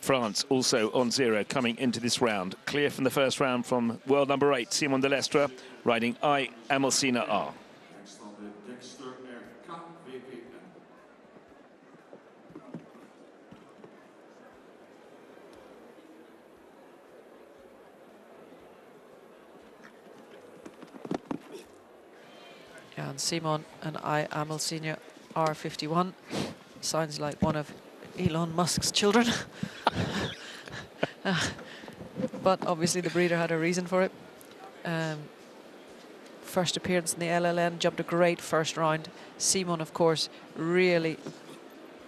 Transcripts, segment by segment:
France also on 0 coming into this round. Clear from the first round from world number 8, Simon Delestre, riding I, Amelsina R. Yeah, and Simon and I, Amelsina R51. Sounds like one of Elon Musk's children. But obviously the breeder had a reason for it. First appearance in the LLN, jumped a great first round. Simon, of course, really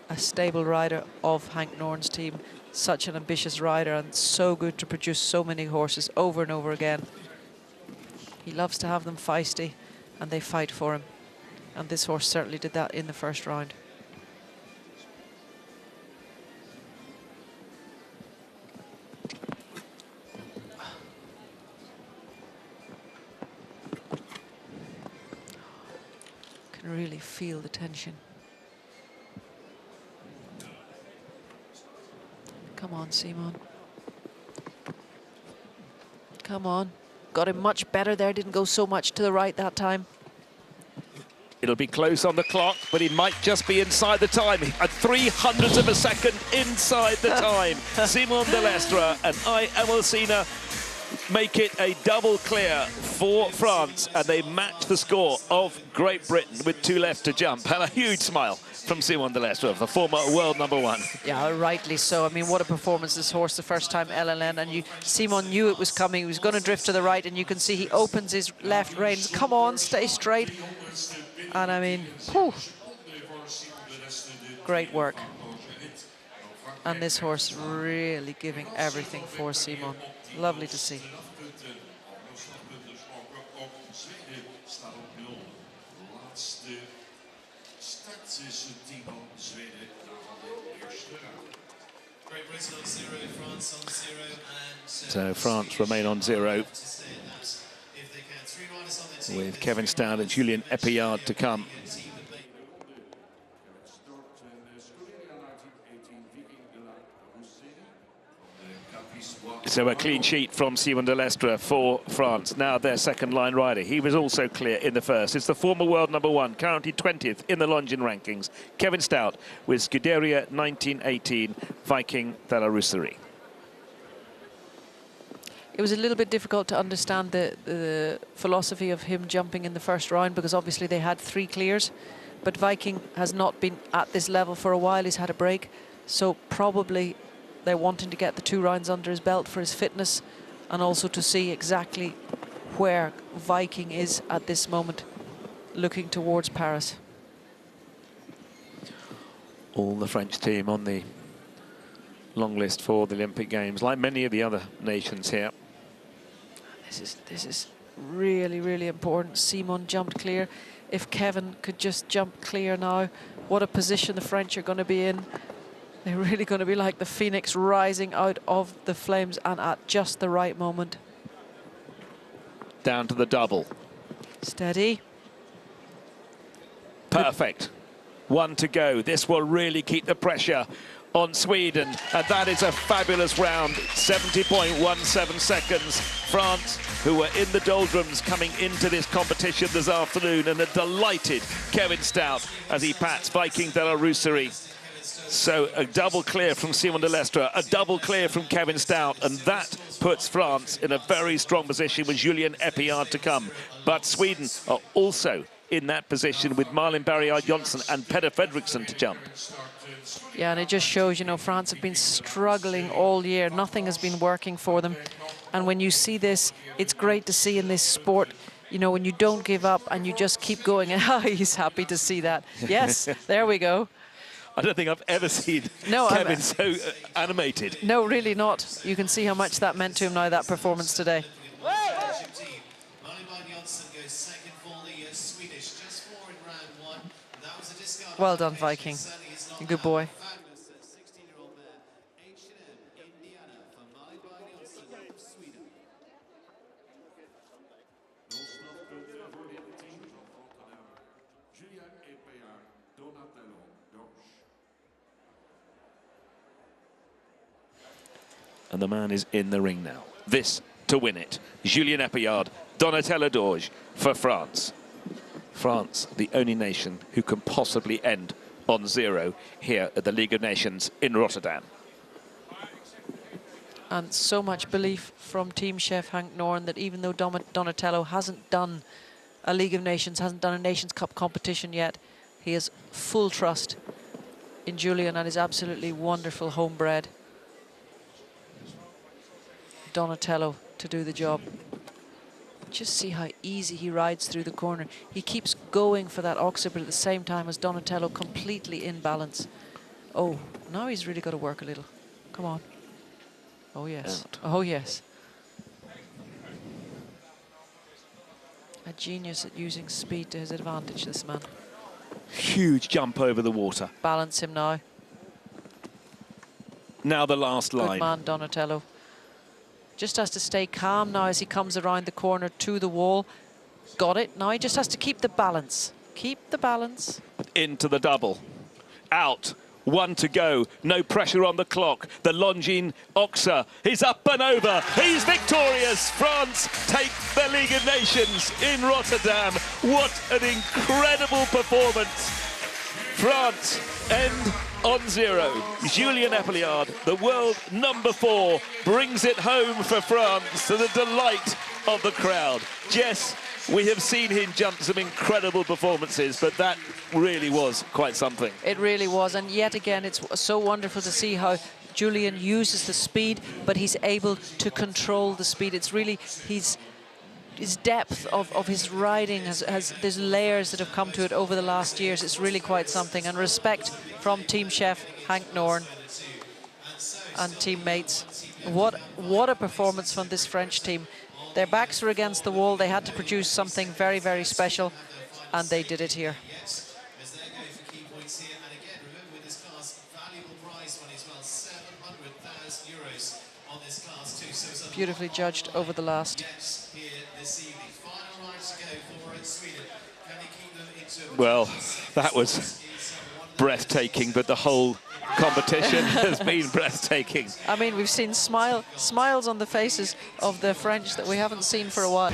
a stable rider of Hank Norn's team. Such an ambitious rider and so good to produce so many horses over and over again. He loves to have them feisty and they fight for him. And this horse certainly did that in the first round. Can really feel the tension. Come on, Simon. Come on. Got him much better there, didn't go so much to the right that time. It'll be close on the clock, but he might just be inside the time. At 300ths of a second inside the time. Simon Delestre and I, Amelsina, make it a double clear for France, and they match the score of Great Britain with 2 left to jump. And a huge smile from Simon Delestre, the former world number 1. Yeah, rightly so. I mean, what a performance this horse, the first time LLN, and Simon knew it was coming. He was going to drift to the right, and you can see he opens his left reins. Come on, stay straight. And I mean, whew, great work. And this horse really giving everything for Simon. Lovely to see. So France remain on 0 with Kevin Staut and Julien Epaillard to come. So a clean sheet from Simon Delestre for France, now their second line rider. He was also clear in the first. It's the former world number 1, currently 20th in the Longines rankings, Kevin Staut with Scuderia 1918 Viking de la Rousserie. It was a little bit difficult to understand the philosophy of him jumping in the first round, because obviously they had 3 clears, but Viking has not been at this level for a while. He's had a break, so probably they're wanting to get the 2 rounds under his belt for his fitness, and also to see exactly where Viking is at this moment, looking towards Paris. All the French team on the long list for the Olympic Games, like many of the other nations here. This is really, really important. Simon jumped clear. If Kevin could just jump clear now, what a position the French are going to be in. They're really going to be like the phoenix rising out of the flames, and at just the right moment. Down to the double. Steady. Perfect. 1 to go. This will really keep the pressure on Sweden, and that is a fabulous round. 70.17 seconds. France, who were in the doldrums coming into this competition this afternoon, and a delighted Kevin Staut as he pats Viking de la Rousserie. So a double clear from Simon Delestre, a double clear from Kevin Staut, and that puts France in a very strong position with Julien Epaillard to come. But Sweden are also in that position with Marlin Barriard-Johnson and Peder Fredriksson to jump. Yeah, and it just shows, you know, France have been struggling all year. Nothing has been working for them. And when you see this, it's great to see in this sport, you know, when you don't give up and you just keep going. And he's happy to see that. Yes, there we go. I don't think I've ever seen Kevin so animated. No, really not. You can see how much that meant to him now, that performance today. Well done, Viking. Good boy. And the man is in the ring now. This to win it. Julien Epaillard, Donatello Dorge for France. France, the only nation who can possibly end on 0 here at the League of Nations in Rotterdam. And so much belief from team chef Hank Noren that even though Donatello hasn't done a League of Nations, hasn't done a Nations Cup competition yet, he has full trust in Julien and is absolutely wonderful homebred Donatello to do the job. Just see how easy he rides through the corner. He keeps going for that oxer, but at the same time as Donatello completely in balance. Oh, now he's really got to work a little. Come on. Oh, yes. Out. Oh, yes. A genius at using speed to his advantage, this man. Huge jump over the water. Balance him now. Now the last line. Good man, Donatello. Just has to stay calm now as he comes around the corner to the wall. Got it. Now he just has to keep the balance. Keep the balance. Into the double. Out. 1 to go. No pressure on the clock. The Longines Oxer is up and over. He's victorious. France take the League of Nations in Rotterdam. What an incredible performance. France end on 0. Julien Epaillard, the world #4, brings it home for France to the delight of the crowd. Jess, we have seen him jump some incredible performances, but that really was quite something. It really was, and yet again, it's so wonderful to see how Julien uses the speed, but he's able to control the speed. It's really his depth of his riding there's layers that have come to it over the last years. It's really quite something, and respect from team chef Hank Noren and teammates. What a performance from this French team. Their backs were against the wall. They had to produce something very, very special, and they did it here. Beautifully judged over the last. Well, that was breathtaking, but the whole competition has been breathtaking. I mean, we've seen smiles on the faces of the French that we haven't seen for a while.